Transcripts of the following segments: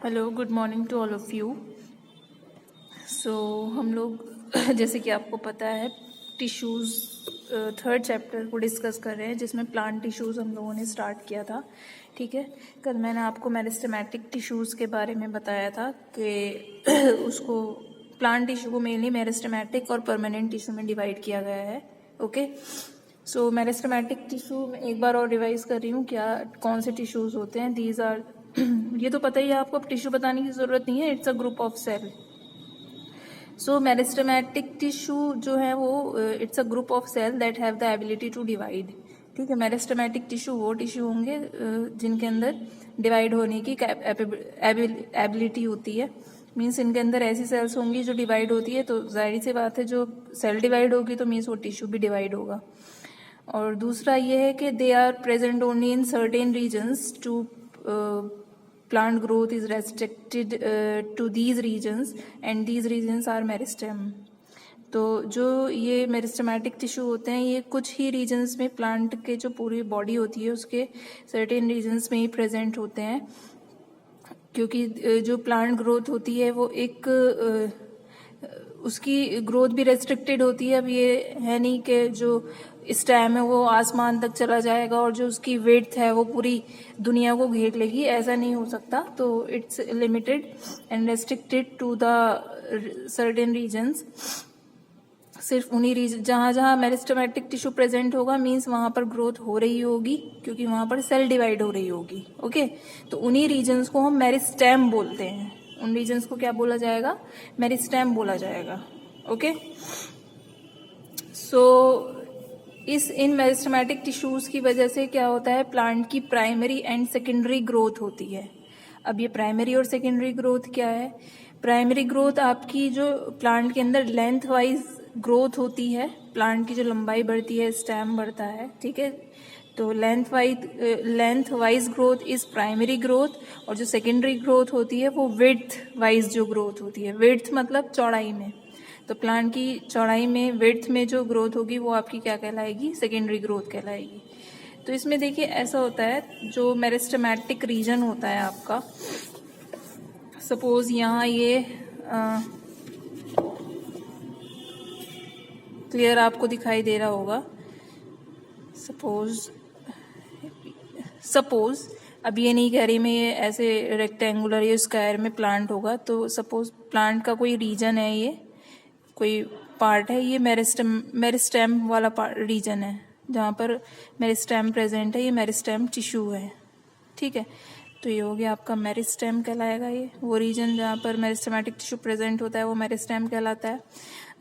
Hello, good morning to all of you. So हम लोग जैसे कि आपको पता है टिश्यूज़ थर्ड चैप्टर को डिस्कस कर रहे हैं, जिसमें प्लांट टिश्यूज़ हम लोगों ने स्टार्ट किया था। ठीक है, कल मैंने आपको मेरिस्टेमेटिक टिश्यूज़ के बारे में बताया था कि उसको प्लांट टिश्यू को मेनली मेरिस्टेमेटिक और परमानेंट टिश्यू में डिवाइड किया गया है। ओके, सो मेरिस्टेमेटिक टिश्यू में एक बार और रिवाइज कर रही हूँ क्या कौन से टिश्यूज़ होते हैं। दीज आर ये तो पता ही है आपको, अब टिश्यू बताने की ज़रूरत नहीं है। It's a group of cell. So meristematic tissue जो है वो it's a group of cell that have the ability to divide. ठीक है, मेरिस्टेमेटिक टिश्यू वो टिश्यू होंगे जिनके अंदर डिवाइड होने की एबिलिटी होती है। मीन्स इनके अंदर ऐसी सेल्स होंगी जो डिवाइड होती है, तो जाहिर सी बात है जो सेल डिवाइड होगी तो मीन्स वो टिश्यू भी डिवाइड होगा। और दूसरा ये है कि they are present only in certain regions to plant growth is restricted to these regions and these regions are meristem। तो जो ये मेरिस्टेमेटिक टिश्यू होते हैं ये कुछ ही रीजन्स में, प्लांट के जो पूरी बॉडी होती है उसके सर्टेन रीजन्स में ही प्रेजेंट होते हैं, क्योंकि जो प्लांट ग्रोथ होती है वो एक उसकी ग्रोथ भी रेस्ट्रिक्टेड होती है। अब ये है नहीं कि जो स्टेम है वो आसमान तक चला जाएगा और जो उसकी विड्थ है वो पूरी दुनिया को घेर लेगी, ऐसा नहीं हो सकता। तो it's limited and restricted to the certain regions. सिर्फ उन्हीं रीजन जहाँ जहाँ मेरिस्टेमेटिक टिश्यू प्रेजेंट होगा मीन्स वहाँ पर ग्रोथ हो रही होगी, क्योंकि वहाँ पर सेल डिवाइड हो रही होगी। ओके, तो उन्हीं रीजन्स को हम मेरिस्टेम बोलते हैं। उन रीजन्स को क्या बोला जाएगा? मेरिस्टेम बोला जाएगा। ओके, सो इन मेरिस्टेमेटिक टिश्यूज की वजह से क्या होता है, प्लांट की प्राइमरी एंड सेकेंडरी ग्रोथ होती है। अब ये प्राइमरी और सेकेंडरी ग्रोथ क्या है? प्राइमरी ग्रोथ आपकी जो प्लांट के अंदर लेंथ वाइज ग्रोथ होती है, प्लांट की जो लंबाई बढ़ती है, स्टेम बढ़ता है। ठीक है, तो length wise growth is primary growth, और जो सेकेंडरी ग्रोथ होती है वो विड्थ वाइज जो ग्रोथ होती है। विड्थ मतलब चौड़ाई में, तो प्लांट की चौड़ाई में, विड्थ में जो ग्रोथ होगी वो आपकी क्या कहलाएगी? सेकेंडरी ग्रोथ कहलाएगी। तो इसमें देखिए ऐसा होता है, जो मेरिस्टेमेटिक रीजन होता है आपका, सपोज यहाँ ये क्लियर आपको दिखाई दे रहा होगा। सपोज अब ये नहीं कह रही मैं ये ऐसे रेक्टेंगुलर या स्क्वायर में प्लांट होगा, तो सपोज प्लांट का कोई रीजन है, ये कोई पार्ट है, ये मेरिस्टेम वाला रीजन है जहाँ पर मेरिस्टेम प्रेजेंट है, ये मेरिस्टेम टिश्यू है। ठीक है, तो ये हो गया आपका मेरिस्टेम कहलाएगा। ये वो रीजन जहाँ पर मेरिस्टेमेटिक टिश्यू प्रेजेंट होता है वो मेरिस्टेम कहलाता है।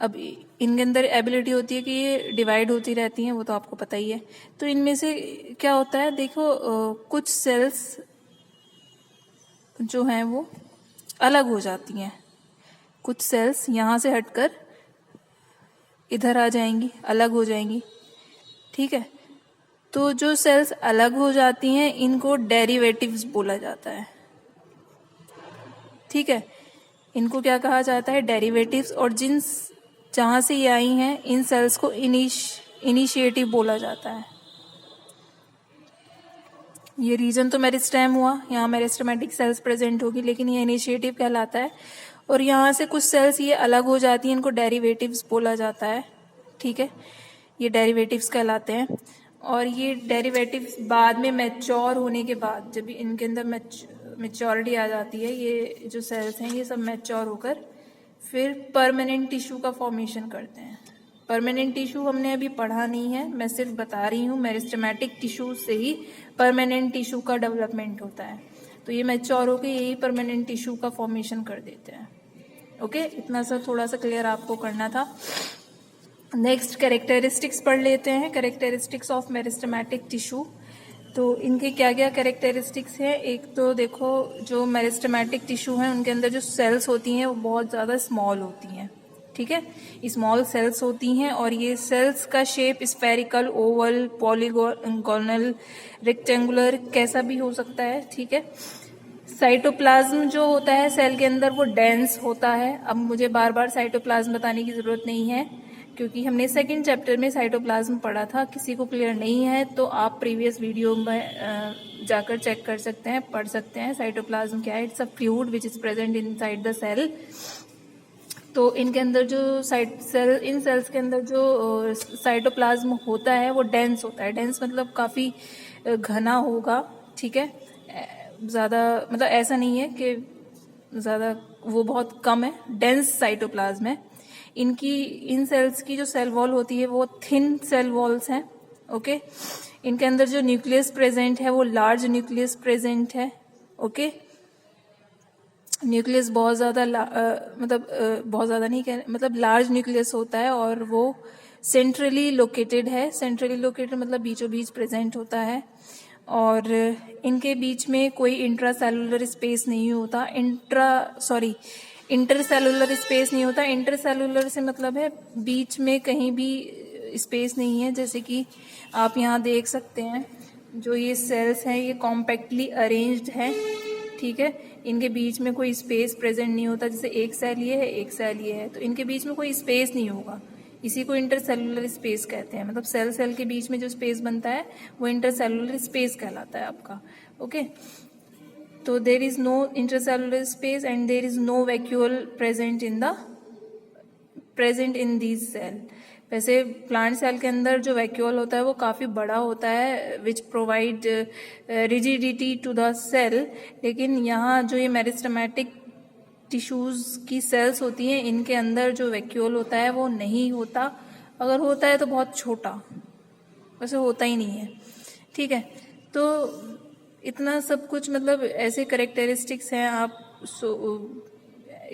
अब इनके अंदर एबिलिटी होती है कि ये डिवाइड होती रहती हैं, वो तो आपको पता ही है। तो इनमें से क्या होता है, देखो कुछ सेल्स जो हैं वो अलग हो जाती हैं, कुछ सेल्स यहाँ से हटकर इधर आ जाएंगी, अलग हो जाएंगी। ठीक है, तो जो सेल्स अलग हो जाती हैं इनको डेरिवेटिव्स बोला जाता है। ठीक है, इनको क्या कहा जाता है? डेरिवेटिव्स। और जहाँ से ये आई हैं इन सेल्स को इनिशिएटिव बोला जाता है। ये रीजन तो मेरिस्टेम हुआ, यहाँ मेरिस्टेमेटिक सेल्स प्रेजेंट होगी, लेकिन ये इनिशिएटिव कहलाता है। और यहाँ से कुछ सेल्स ये अलग हो जाती हैं, इनको डेरिवेटिव्स बोला जाता है। ठीक है, ये डेरिवेटिव्स कहलाते हैं। और ये डेरिवेटिव्स बाद में मैच्योर होने के बाद, जब इनके अंदर मैच्योरिटी आ जाती है, ये जो सेल्स हैं ये सब मैच्योर होकर फिर परमानेंट टिश्यू का फॉर्मेशन करते हैं। परमानेंट टिश्यू हमने अभी पढ़ा नहीं है, मैं सिर्फ बता रही हूँ मेरिस्टेमेटिक टिश्यू से ही परमानेंट टिश्यू का डेवलपमेंट होता है। तो ये मैच्योर होकर यही परमानेंट टिश्यू का फॉर्मेशन कर देते हैं। ओके, इतना सा थोड़ा सा क्लियर आपको करना था। नेक्स्ट कैरेक्टरिस्टिक्स पढ़ लेते हैं, कैरेक्टरिस्टिक्स ऑफ मेरिस्टेमेटिक टिश्यू। तो इनके क्या क्या कैरेक्टरिस्टिक्स हैं? एक तो देखो, जो मेरिस्टेमेटिक टिश्यू हैं उनके अंदर जो सेल्स होती हैं वो बहुत ज़्यादा स्मॉल होती हैं। ठीक है, स्मॉल सेल्स होती हैं, और ये सेल्स का shape spherical, Oval, polygonal, rectangular कैसा भी हो सकता है। ठीक है, साइटोप्लाज्म जो होता है सेल के अंदर वो डेंस होता है। अब मुझे बार बार साइटोप्लाज्म बताने की ज़रूरत नहीं है, क्योंकि हमने सेकंड चैप्टर में साइटोप्लाज्म पढ़ा था। किसी को क्लियर नहीं है तो आप प्रीवियस वीडियो में जाकर चेक कर सकते हैं, पढ़ सकते हैं साइटोप्लाज्म क्या है। It's a fluid which is present inside the cell. तो इनके अंदर जो इन सेल्स के अंदर जो साइटोप्लाज्म होता है वो डेंस होता है। डेंस मतलब काफ़ी घना होगा, ठीक है। ज़्यादा मतलब ऐसा नहीं है कि ज़्यादा, वो बहुत कम है, डेंस साइटोप्लाज्म है। इन सेल्स की जो सेल वॉल होती है वो थिन सेल वॉल्स हैं, ओके। इनके अंदर जो न्यूक्लियस प्रेजेंट है वो लार्ज न्यूक्लियस प्रेजेंट है, ओके। न्यूक्लियस बहुत ज़्यादा बहुत ज़्यादा नहीं कह, मतलब लार्ज न्यूक्लियस होता है और वो सेंट्रली लोकेटेड है। सेंट्रली लोकेटेड मतलब बीचों बीच प्रेजेंट होता है और इनके बीच में कोई इंट्रासेलुलर स्पेस नहीं होता। इंटरसेलुलर स्पेस नहीं होता। इंटरसेलुलर से मतलब है बीच में कहीं भी स्पेस नहीं है। जैसे कि आप यहाँ देख सकते हैं जो ये सेल्स हैं ये कॉम्पैक्टली अरेंज्ड है, ठीक है। इनके बीच में कोई स्पेस प्रेजेंट नहीं होता। जैसे एक सेल ये है, एक सेल ये है, तो इनके बीच में कोई स्पेस नहीं होगा। इसी को इंटरसेलुलर स्पेस कहते हैं। मतलब सेल सेल के बीच में जो स्पेस बनता है वो इंटरसेलुलर स्पेस कहलाता है आपका, ओके। तो there is no intercellular space and there is no vacuole present in these cell. वैसे प्लांट सेल के अंदर जो वैक्यूल होता है वो काफ़ी बड़ा होता है which provide rigidity to the cell. लेकिन यहाँ जो ये मेरिस्टेमेटिक टिश्यूज की सेल्स होती हैं इनके अंदर जो वैक्यूल होता है वो नहीं होता। अगर होता है तो बहुत छोटा, वैसे होता ही नहीं है, ठीक है। तो इतना सब कुछ मतलब ऐसे करेक्टरिस्टिक्स हैं। आप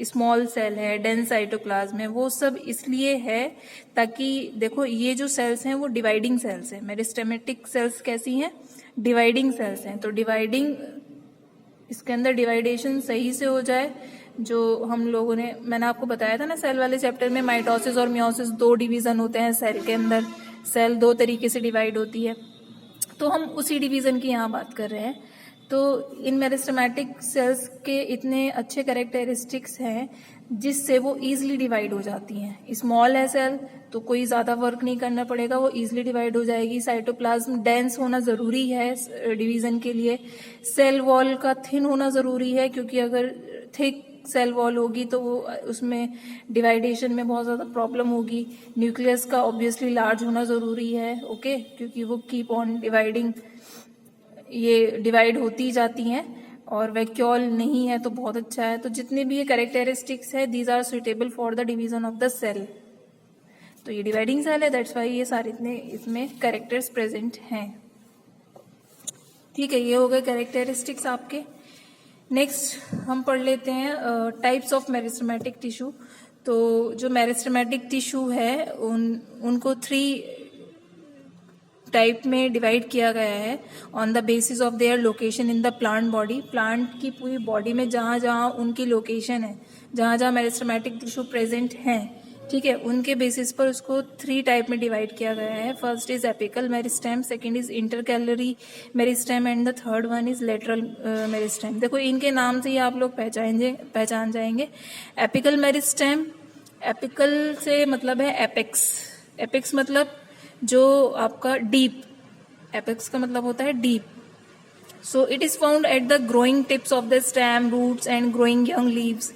स्मॉल सेल है, डेंस साइटोप्लाज्म है, वो सब इसलिए है ताकि देखो ये जो सेल्स हैं वो डिवाइडिंग सेल्स हैं। मेरिस्टेमेटिक सेल्स कैसी हैं? डिवाइडिंग सेल्स हैं। तो डिवाइडिंग, इसके अंदर डिवाइडेशन सही से हो जाए। जो हम लोगों ने, मैंने आपको बताया था ना सेल वाले चैप्टर में, माइटोसिस और मियोसिस दो डिवीजन होते हैं सेल के अंदर। सेल दो तरीके से डिवाइड होती है, तो हम उसी डिवीजन की यहाँ बात कर रहे हैं। तो इन मेरिस्टेमेटिक सेल्स के इतने अच्छे कैरेक्टरिस्टिक्स हैं जिससे वो ईजिली डिवाइड हो जाती हैं। स्मॉल है सेल तो कोई ज़्यादा वर्क नहीं करना पड़ेगा, वो ईजिली डिवाइड हो जाएगी। साइटोप्लाज्म डेंस होना ज़रूरी है डिवीज़न के लिए। सेल वॉल का थिन होना ज़रूरी है क्योंकि अगर थिक सेल वॉल होगी तो वो उसमें डिवाइडेशन में बहुत ज़्यादा प्रॉब्लम होगी। न्यूक्लियस का ऑब्वियसली लार्ज होना ज़रूरी है, ओके, क्योंकि वो कीप ऑन डिवाइडिंग, ये डिवाइड होती जाती हैं। और वैक्यूल नहीं है तो बहुत अच्छा है। तो जितने भी ये कैरेक्टरिस्टिक्स है these are suitable for the division of the cell. तो ये डिवाइडिंग सेल है, दैट्स वाई ये सारे इतने इसमें कैरेक्टर्स प्रेजेंट हैं, ठीक है। ये हो गए कैरेक्टरिस्टिक्स आपके। नेक्स्ट हम पढ़ लेते हैं टाइप्स ऑफ मेरिस्टेमेटिक टिश्यू। तो जो मेरिस्टेमेटिक टिश्यू है उनको 3 टाइप में डिवाइड किया गया है on the basis of their location in the plant body. Plant की पूरी बॉडी में जहाँ जहाँ उनकी लोकेशन है, जहाँ जहाँ मेरिस्टेमेटिक टिश्यू प्रेजेंट हैं, ठीक है, उनके बेसिस पर उसको 3 टाइप में डिवाइड किया गया है। First is apical meristem, second is intercalary meristem and the third one is lateral meristem. देखो इनके नाम से ही आप लोग पहचान जाएंगे। एपिकल मेरिस्टेम, एपिकल से मतलब है एपेक्स। एपेक्स मतलब जो आपका डीप, एपेक्स का मतलब होता है deep. So it is found at the growing tips of the stem, roots and growing young leaves.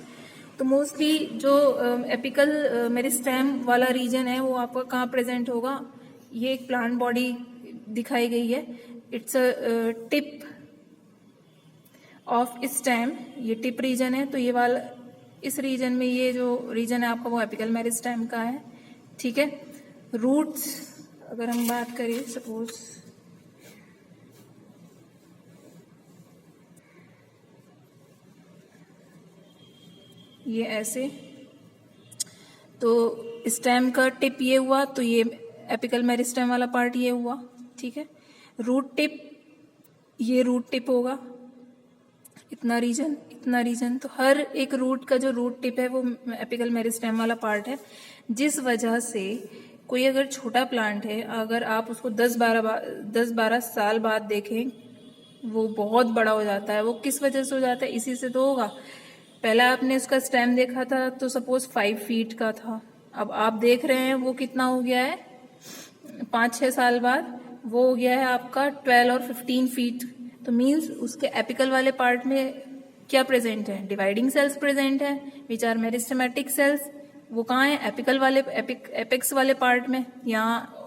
तो मोस्टली जो एपिकल मेरिस्टेम वाला रीजन है वो आपका कहाँ प्रेजेंट होगा? ये एक प्लांट बॉडी दिखाई गई है, it's a tip of stem, ये टिप रीजन है। तो ये वाला, इस रीजन में ये जो रीजन है आपका वो एपिकल मेरिस्टेम का है, ठीक है। रूट्स अगर हम बात करें, सपोज ये ऐसे, तो स्टेम का टिप ये हुआ, तो ये एपिकल मेरिस्टेम वाला पार्ट ये हुआ, ठीक है। रूट टिप, ये रूट टिप होगा, इतना रीजन, इतना रीजन। तो हर एक रूट का जो रूट टिप है वो एपिकल मेरिस्टेम वाला पार्ट है। जिस वजह से कोई अगर छोटा प्लांट है, अगर आप उसको 10-12 साल बाद देखें वो बहुत बड़ा हो जाता है। वो किस वजह से हो जाता है? इसी से तो होगा। पहला आपने उसका स्टेम देखा था तो सपोज 5 फीट का था, अब आप देख रहे हैं वो कितना हो गया है 5-6 साल बाद, वो हो गया है आपका 12 और 15 फीट। तो मीन्स उसके एपिकल वाले पार्ट में क्या प्रेजेंट है, डिवाइडिंग सेल्स प्रेजेंट है विच आर मेरिस्टेमेटिक सेल्स। वो कहाँ है, एपिकल वाले एपेक्स वाले पार्ट में। यहाँ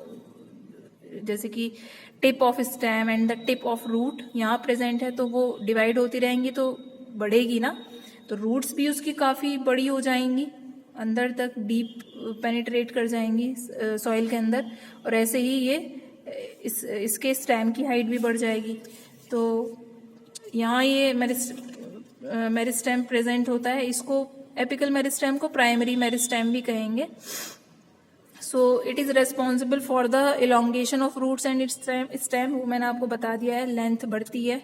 जैसे कि tip of stem and the tip of root यहाँ प्रेजेंट है, तो वो डिवाइड होती रहेंगी तो बढ़ेगी ना, तो रूट्स भी उसकी काफ़ी बड़ी हो जाएंगी, अंदर तक डीप पेनिट्रेट कर जाएंगी सॉइल के अंदर, और ऐसे ही ये इसके स्टेम की हाइट भी बढ़ जाएगी। तो यहाँ ये मेरिस्टेम प्रेजेंट होता है, इसको एपिकल मेरिस्टेम को प्राइमरी मेरिस्टेम भी कहेंगे। So it is responsible for the elongation of roots and its stem. वो मैंने आपको बता दिया है, लेंथ बढ़ती है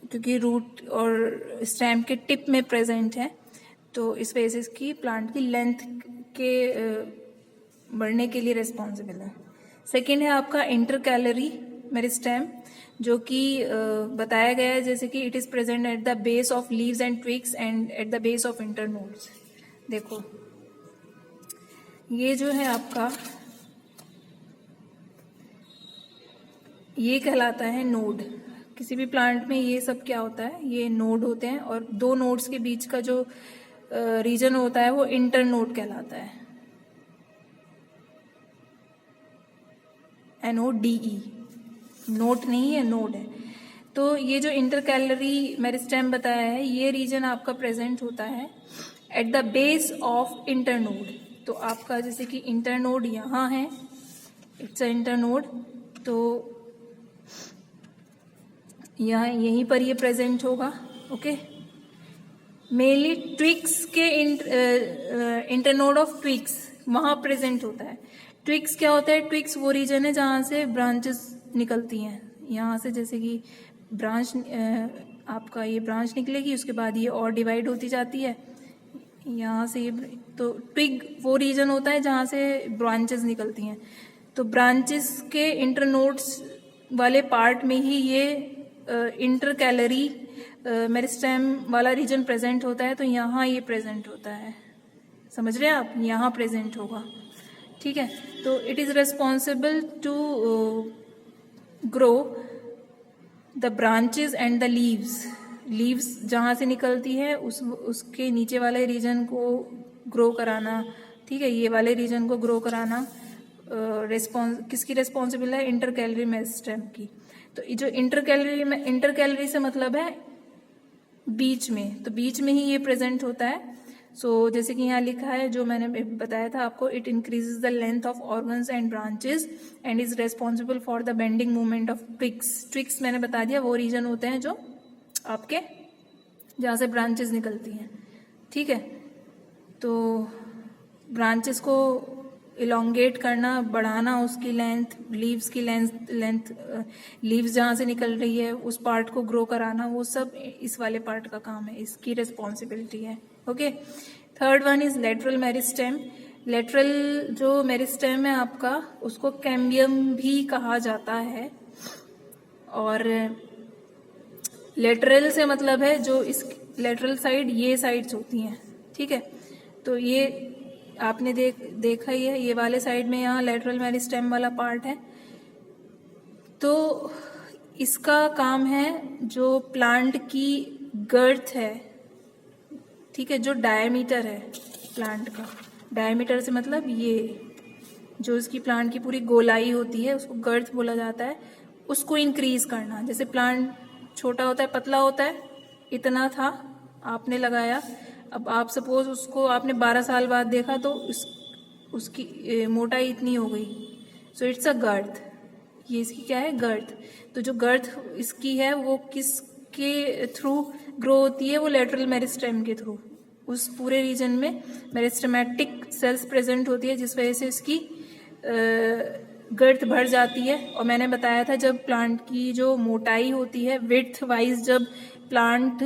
क्योंकि रूट और स्टेम के टिप में प्रेजेंट है, तो इस वजह से इसकी प्लांट की लेंथ के बढ़ने के लिए रेस्पॉन्सिबल है। सेकेंड है आपका इंटरकैलरी मेरिस्टेम, जो कि बताया गया है जैसे कि it is present at the base of leaves and twigs and at the base of internodes. देखो ये जो है आपका, ये कहलाता है नोड। किसी भी प्लांट में ये सब क्या होता है, ये नोड होते हैं, और दो नोड्स के बीच का जो रीजन होता है वो इंटरनोड कहलाता है, NODE। नोट नहीं है, नोड है। तो ये जो इंटरकैलरी मेरिस्टेम बताया है, ये रीजन आपका प्रेजेंट होता है at the base of internode. तो आपका जैसे कि इंटरनोड यहाँ है, इट्स अ इंटरनोड, तो यहाँ यहीं पर ये प्रेजेंट होगा। ओके, मेनली ट्विग्स के इंटरनोड ऑफ ट्विग्स वहाँ प्रेजेंट होता है। ट्विग्स क्या होता है, ट्विग्स वो रीजन है जहाँ से ब्रांचेस निकलती हैं। यहाँ से जैसे कि ब्रांच आपका ये ब्रांच निकलेगी, उसके बाद ये और डिवाइड होती जाती है यहाँ से। तो ट्विग वो रीजन होता है जहाँ से ब्रांचेस निकलती हैं। तो ब्रांचेस के इंटरनोड्स वाले पार्ट में ही ये इंटरकैलरी मेरिस्टेम वाला रीजन प्रेजेंट होता है। तो यहाँ ये प्रेजेंट होता है, समझ रहे हैं आप, यहाँ प्रेजेंट होगा। ठीक है, तो it is responsible to grow the branches and the leaves. Leaves जहाँ से निकलती है उसके नीचे वाले रीजन को ग्रो कराना। ठीक है, ये वाले रीजन को ग्रो कराना किसकी रेस्पॉन्सिबल है, इंटरकैलरी मेरिस्टेम की। तो जो इंटरकैलरी से मतलब है बीच में, तो बीच में ही ये प्रेजेंट होता है। सो जैसे कि यहाँ लिखा है, जो मैंने बताया था आपको, it increases the length of organs and branches and is responsible for the bending movement of twigs. Twigs मैंने बता दिया, वो रीजन होते हैं जो आपके जहाँ से ब्रांचेस निकलती हैं। ठीक है, तो ब्रांचेस को इलोंगेट करना, बढ़ाना उसकी लेंथ, लीव्स की लेंथ लीव्स जहाँ से निकल रही है उस पार्ट को ग्रो कराना, वो सब इस वाले पार्ट का काम है, इसकी रिस्पॉन्सिबिलिटी है। Okay, third one is lateral meristem. Lateral जो मेरिस्टेम है आपका, उसको कैम्बियम भी कहा जाता है, और लेटरल से मतलब है जो इस लेटरल साइड, ये साइड्स होती हैं। ठीक है, तो ये आपने देखा ही है, ये वाले साइड में यहाँ लेटरल मेरिस्टेम वाला पार्ट है। तो इसका काम है जो प्लांट की गर्थ है, ठीक है, जो डायमीटर है प्लांट का, डायमीटर से मतलब ये जो इसकी प्लांट की पूरी गोलाई होती है उसको गर्थ बोला जाता है, उसको इंक्रीज करना। जैसे प्लांट छोटा होता है, पतला होता है, इतना था आपने लगाया, अब आप सपोज उसको आपने 12 साल बाद देखा तो उसकी मोटाई इतनी हो गई, सो इट्स अ गर्थ। ये इसकी क्या है, गर्थ। तो जो गर्थ इसकी है वो किसके थ्रू ग्रो होती है, वो लेटरल मेरिस्टेम के थ्रू। उस पूरे रीजन में मेरिस्टेमेटिक सेल्स प्रेजेंट होती है, जिस वजह से इसकी गर्थ बढ़ जाती है। और मैंने बताया था जब प्लांट की जो मोटाई होती है, विड्थ वाइज जब प्लांट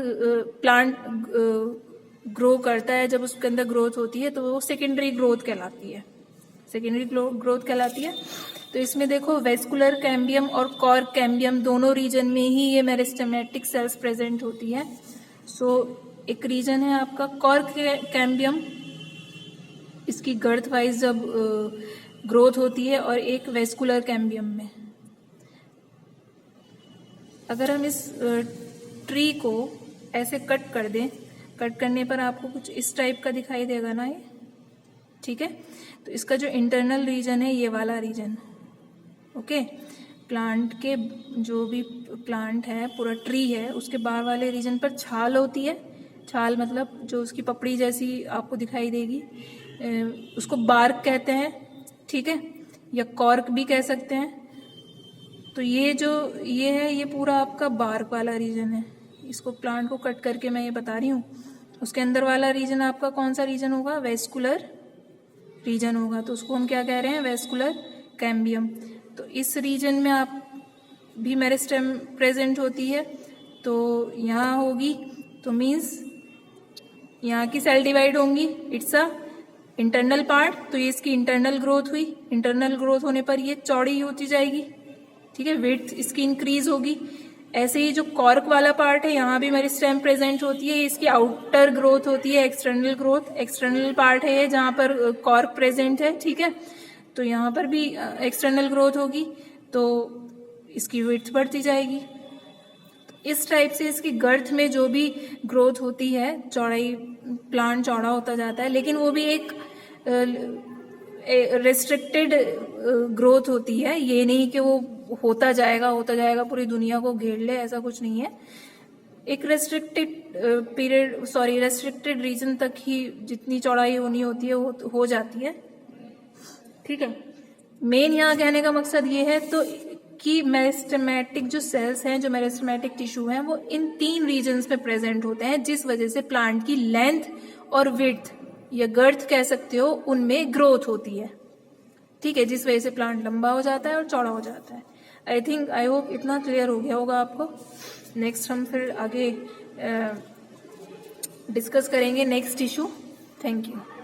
ग्रो करता है, जब उसके अंदर ग्रोथ होती है, तो वो सेकेंडरी ग्रोथ कहलाती है, सेकेंडरी ग्रोथ कहलाती है। तो इसमें देखो वेस्कुलर कैम्बियम और कॉर्क कैम्बियम दोनों रीजन में ही ये मेरिस्टेमेटिक सेल्स प्रेजेंट होती है। सो एक रीजन है आपका कॉर्क कैम्बियम, इसकी गर्थ वाइज जब ग्रोथ होती है, और एक वेस्कुलर कैम्बियम में। अगर हम इस ट्री को ऐसे कट कर दें, कट करने पर आपको कुछ इस टाइप का दिखाई देगा ना ये, ठीक है। तो इसका जो इंटरनल रीजन है ये वाला रीजन, ओके। प्लांट के जो भी प्लांट है, पूरा ट्री है, उसके बाहर वाले रीजन पर छाल होती है। छाल मतलब जो उसकी पपड़ी जैसी आपको दिखाई देगी, उसको बार्क कहते हैं, ठीक है, या कॉर्क भी कह सकते हैं। तो ये जो ये है, ये पूरा आपका बार्क वाला रीजन है। इसको प्लांट को कट करके मैं ये बता रही हूँ। उसके अंदर वाला रीजन आपका कौन सा रीजन होगा? वेस्कुलर रीजन होगा। तो उसको हम क्या कह रहे हैं? Vascular cambium. तो इस रीजन में आप भी मेरिस्टेम प्रेजेंट होती है, तो यहाँ होगी, तो मीन्स यहाँ की सेल डिवाइड होंगी, इट्स अ इंटरनल पार्ट। तो ये इसकी इंटरनल ग्रोथ हुई, इंटरनल ग्रोथ होने पर ये चौड़ी होती जाएगी, ठीक है, विड्थ इसकी इंक्रीज होगी। ऐसे ही जो कॉर्क वाला पार्ट है, यहाँ भी मेरिस्टेम प्रेजेंट होती है, इसकी आउटर ग्रोथ होती है, एक्सटर्नल ग्रोथ। एक्सटर्नल पार्ट है ये जहाँ पर कॉर्क प्रेजेंट है, ठीक है। तो यहाँ पर भी एक्सटर्नल ग्रोथ होगी, तो इसकी विड्थ बढ़ती जाएगी। इस टाइप से इसकी गर्थ में जो भी ग्रोथ होती है, चौड़ाई, प्लांट चौड़ा होता जाता है, लेकिन वो भी एक रेस्ट्रिक्टेड ग्रोथ होती है। ये नहीं कि वो होता जाएगा पूरी दुनिया को घेर ले, ऐसा कुछ नहीं है। एक रेस्ट्रिक्टेड रीजन तक ही जितनी चौड़ाई होनी होती है वो हो जाती है, ठीक है। मेन यहाँ कहने का मकसद ये है तो कि मेरिस्टेमेटिक जो सेल्स हैं, जो मेरिस्टेमेटिक टिश्यू हैं, वो इन 3 रीजन्स में प्रेजेंट होते हैं, जिस वजह से प्लांट की लेंथ और विड्थ या गर्थ कह सकते हो, उनमें ग्रोथ होती है, ठीक है, जिस वजह से प्लांट लंबा हो जाता है और चौड़ा हो जाता है। आई होप इतना क्लियर हो गया होगा आपको। नेक्स्ट हम फिर आगे डिस्कस करेंगे नेक्स्ट इशू। Thank you.